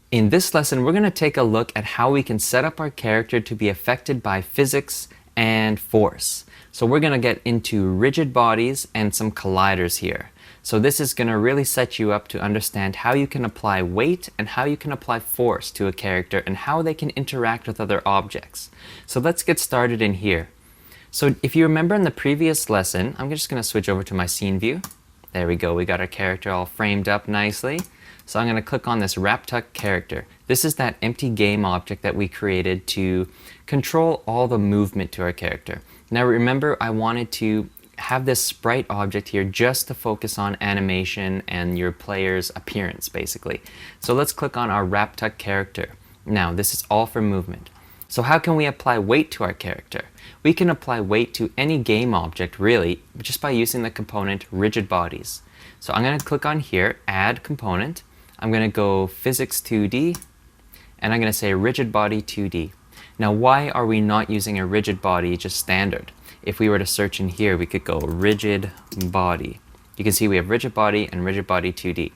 In this lesson, we're going to take a look at how we can set up our character to be affected by physics and force. So we're going to get into rigid bodies and some colliders here. So this is going to really set you up to understand how you can apply weight and how you can apply force to a character and how they can interact with other objects. So let's get started in here. So if you remember in the previous lesson, I'm just going to switch over to my scene view. There we go, we got our character all framed up nicely. So I'm going to click on this WrapTuck character. This is that empty game object that we created to control all the movement to our character. Now remember, I wanted to have this sprite object here just to focus on animation and your player's appearance, basically. So let's click on our WrapTuck character. Now this is all for movement. So how can we apply weight to our character? We can apply weight to any game object, really, just by using the component rigid bodies. So I'm going to click on here, add component. I'm going to go physics 2D, and I'm going to say rigid body 2D. Now why are we not using a rigid body just standard? If we were to search in here, we could go rigid body. You can see we have rigid body and rigid body 2D.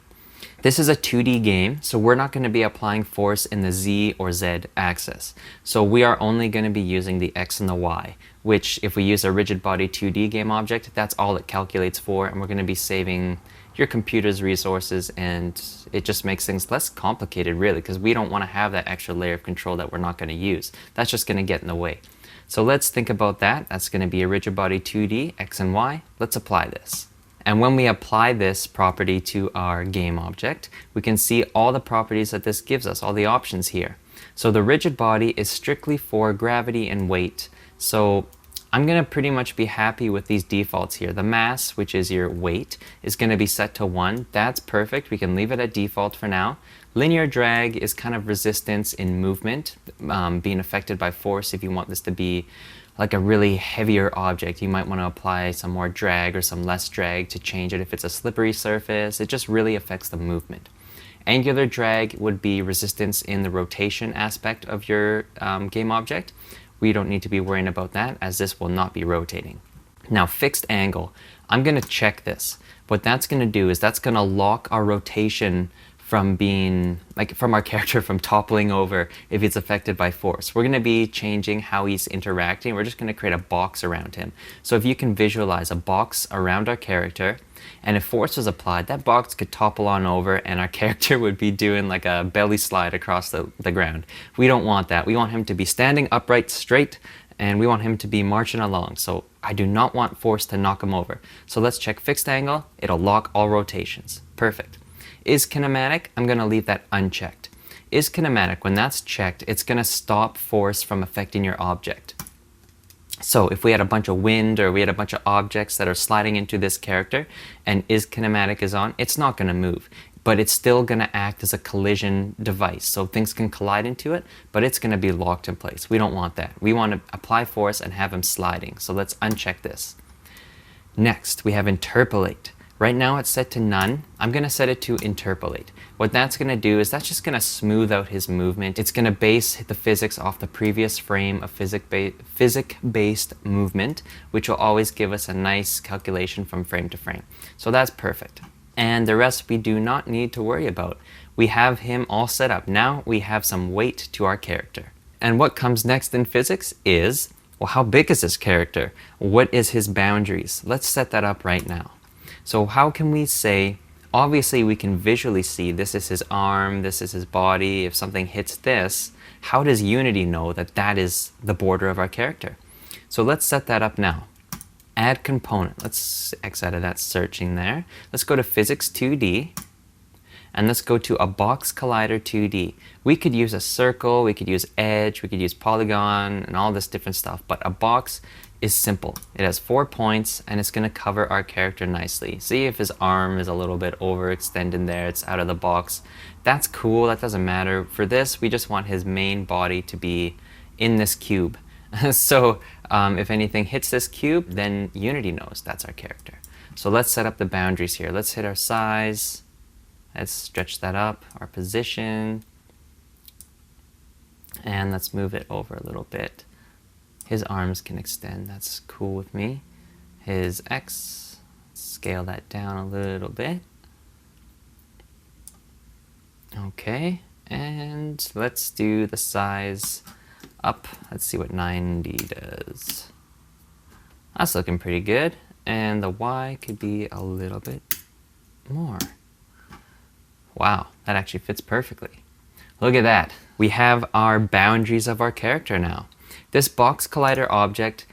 This is a 2D game, so we're not going to be applying force in the Z or Z axis. So we are only going to be using the X and the Y, which if we use a rigid body 2D game object, that's all it calculates for, and we're going to be saving your computer's resources, and it just makes things less complicated, really, because we don't want to have that extra layer of control that we're not going to use. That's just going to get in the way. So let's think about that. That's going to be a rigid body 2D, X and Y. Let's apply this. And when we apply this property to our game object, we can see all the properties that this gives us, all the options here. So the rigid body is strictly for gravity and weight. So I'm going to pretty much be happy with these defaults here. The mass, which is your weight, is going to be set to 1. That's perfect. We can leave it at default for now. Linear drag is kind of resistance in movement, being affected by force. If you want this to be like a really heavier object, you might want to apply some more drag or some less drag to change it. If it's a slippery surface, it just really affects the movement. Angular drag would be resistance in the rotation aspect of your game object. We don't need to be worrying about that, as this will not be rotating. Now fixed angle, I'm going to check this. What that's going to do is that's going to lock our rotation from being, from our character from toppling over if it's affected by force. We're going to be changing how he's interacting. We're just going to create a box around him. So if you can visualize a box around our character, and if force was applied, that box could topple on over and our character would be doing like a belly slide across the ground. We don't want that. We want him to be standing upright straight, and we want him to be marching along. So I do not want force to knock him over. So let's check fixed angle. It'll lock all rotations. Perfect. Is kinematic? I'm going to leave that unchecked. Is kinematic, when that's checked, it's going to stop force from affecting your object. So if we had a bunch of wind or we had a bunch of objects that are sliding into this character and is kinematic is on, it's not going to move, but it's still going to act as a collision device. So things can collide into it, but it's going to be locked in place. We don't want that. We want to apply force and have him sliding. So let's uncheck this. Next, we have interpolate. Right now it's set to none. I'm going to set it to interpolate. What that's going to do is that's just going to smooth out his movement. It's going to base the physics off the previous frame of physics-based movement, which will always give us a nice calculation from frame to frame. So that's perfect. And the rest we do not need to worry about. We have him all set up. Now we have some weight to our character. And what comes next in physics is, well, how big is this character? What is his boundaries? Let's set that up right now. So how can we say, obviously we can visually see this is his arm, this is his body. If something hits this, how does Unity know that that is the border of our character? So let's set that up now. Add component. Let's X out of that searching there. Let's go to physics 2D, and let's go to a box collider 2D. We could use a circle, we could use edge, we could use polygon, and all this different stuff, but a box is simple. It has 4 points, and it's going to cover our character nicely. See if his arm is a little bit overextended there, it's out of the box. That's cool, that doesn't matter. For this, we just want his main body to be in this cube. So if anything hits this cube, then Unity knows that's our character. So let's set up the boundaries here. Let's hit our size. Let's stretch that up, our position. And let's move it over a little bit. His arms can extend, that's cool with me. His X, scale that down a little bit. Okay, And let's do the size up. Let's see what 90 does. That's looking pretty good. And the Y could be a little bit more. Wow, that actually fits perfectly. Look at that. We have our boundaries of our character now. This box collider object,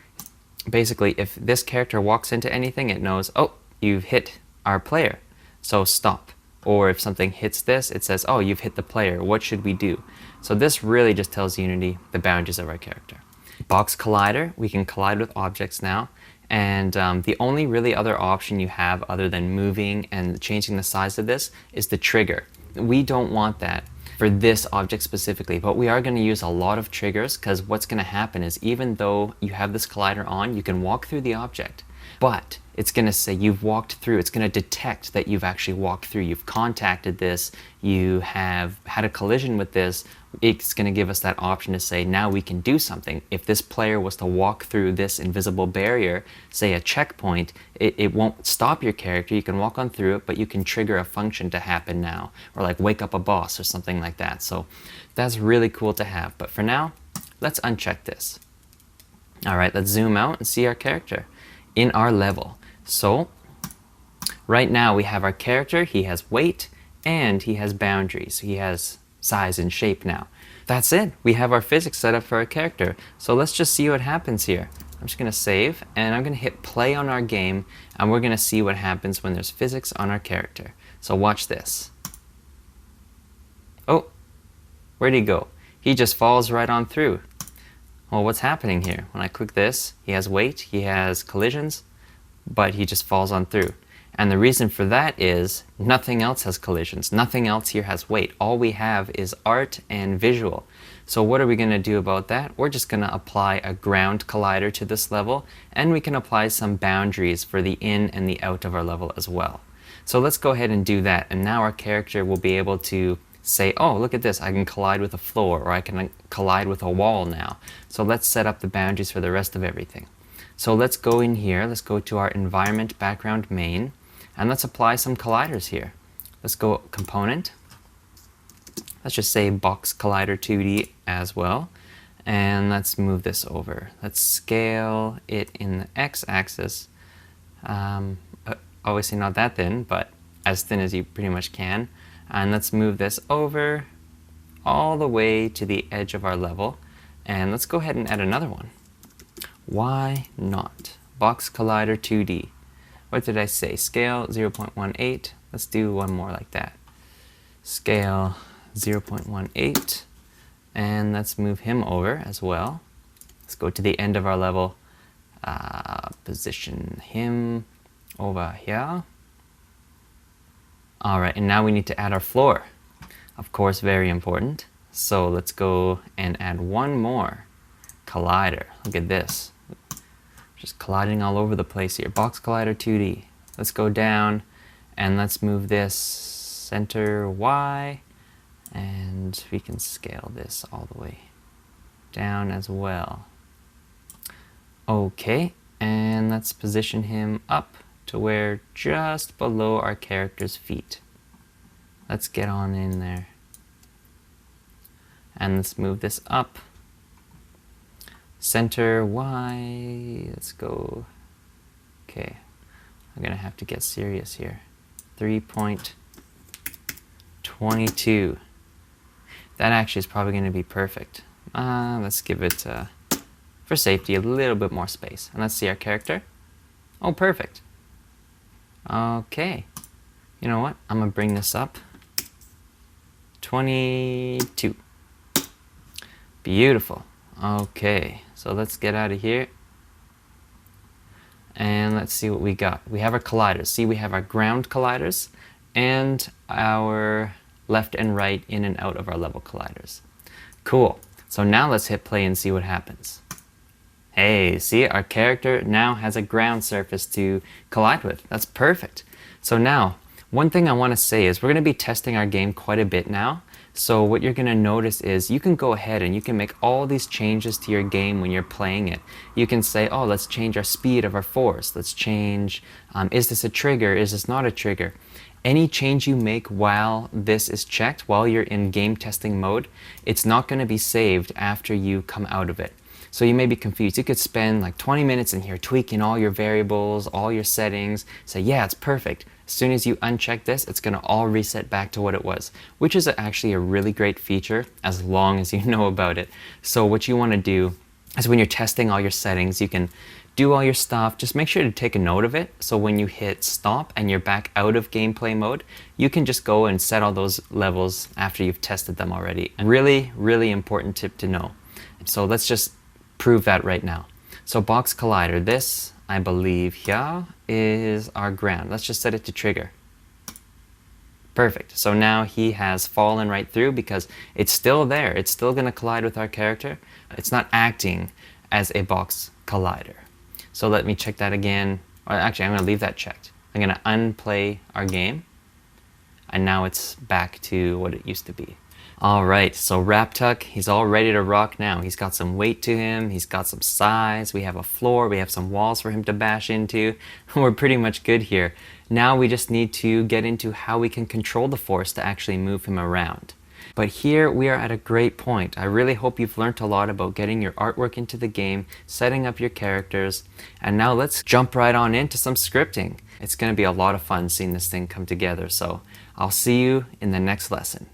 basically if this character walks into anything, it knows, oh, you've hit our player, so stop. Or if something hits this, it says, oh, you've hit the player, what should we do? So this really just tells Unity the boundaries of our character. Box collider, we can collide with objects now. And the only really other option you have other than moving and changing the size of this is the trigger. We don't want that for this object specifically, but we are going to use a lot of triggers because what's going to happen is even though you have this collider on, you can walk through the object, but it's going to say you've walked through. It's going to detect that you've actually walked through. You've contacted this. You have had a collision with this. It's going to give us that option to say, now we can do something. If this player was to walk through this invisible barrier, say a checkpoint, it won't stop your character. You can walk on through it, but you can trigger a function to happen now, or like wake up a boss or something like that. So that's really cool to have. But for now, let's uncheck this. All right, let's zoom out and see our character in our level. So right now we have our character. He has weight and he has boundaries. He has size and shape now. That's it. We have our physics set up for our character. So let's just see what happens here. I'm just going to save and I'm going to hit play on our game and we're going to see what happens when there's physics on our character. So watch this. Oh, where'd he go? He just falls right on through. Well, what's happening here? When I click this, he has weight, he has collisions, but he just falls on through. And the reason for that is nothing else has collisions. Nothing else here has weight. All we have is art and visual. So what are we going to do about that? We're just going to apply a ground collider to this level, and we can apply some boundaries for the in and the out of our level as well. So let's go ahead and do that. And now our character will be able to say, oh, look at this. I can collide with a floor, or I can collide with a wall now. So let's set up the boundaries for the rest of everything. So let's go in here. Let's go to our environment background main. And let's apply some colliders here. Let's go component. Let's just say box collider 2D as well. And let's move this over. Let's scale it in the x-axis. Obviously not that thin, but as thin as you pretty much can. And let's move this over all the way to the edge of our level. And let's go ahead and add another one. Why not? Box collider 2D. What did I say? Scale 0.18. Let's do one more like that. Scale 0.18. And let's move him over as well. Let's go to the end of our level. Position him over here. All right, and now we need to add our floor. Of course, very important. So let's go and add one more collider. Look at this. Just colliding all over the place here. Box collider 2D. Let's go down and let's move this center Y, and we can scale this all the way down as well. Okay, and let's position him up to where just below our character's feet. Let's get on in there. And let's move this up. Center Y, let's go. Okay, I'm gonna have to get serious here. 3.22. That actually is probably gonna be perfect. Let's give it, for safety, a little bit more space. And let's see our character. Oh, perfect. Okay, you know what? I'm gonna bring this up. 22. Beautiful. Okay, so let's get out of here. And let's see what we got. We have our colliders. See, we have our ground colliders and our left and right in and out of our level colliders. Cool. So now let's hit play and see what happens. Hey, see, our character now has a ground surface to collide with. That's perfect. So now, one thing I want to say is we're going to be testing our game quite a bit now. So what you're going to notice is you can go ahead and you can make all these changes to your game when you're playing it. You can say, oh, let's change our speed of our force. Let's change, is this a trigger? Is this not a trigger? Any change you make while this is checked, while you're in game testing mode, it's not going to be saved after you come out of it. So you may be confused. You could spend like 20 minutes in here tweaking all your variables, all your settings, say, yeah, it's perfect. As soon as you uncheck this, it's going to all reset back to what it was, which is actually a really great feature as long as you know about it. So what you want to do is when you're testing all your settings, you can do all your stuff. Just make sure to take a note of it. So when you hit stop and you're back out of gameplay mode, you can just go and set all those levels after you've tested them already. And really, really important tip to know. So let's just prove that right now. So box collider, this I believe here is our ground. Let's just set it to trigger. Perfect. So now he has fallen right through because it's still there. It's still going to collide with our character. It's not acting as a box collider. So let me check that again. Or actually, I'm going to leave that checked. I'm going to unplay our game. And now it's back to what it used to be. All right, so WrapTuck, he's all ready to rock now. He's got some weight to him, he's got some size, we have a floor, we have some walls for him to bash into. We're pretty much good here. Now we just need to get into how we can control the force to actually move him around. But here we are at a great point. I really hope you've learned a lot about getting your artwork into the game, setting up your characters, and now let's jump right on into some scripting. It's going to be a lot of fun seeing this thing come together, so I'll see you in the next lesson.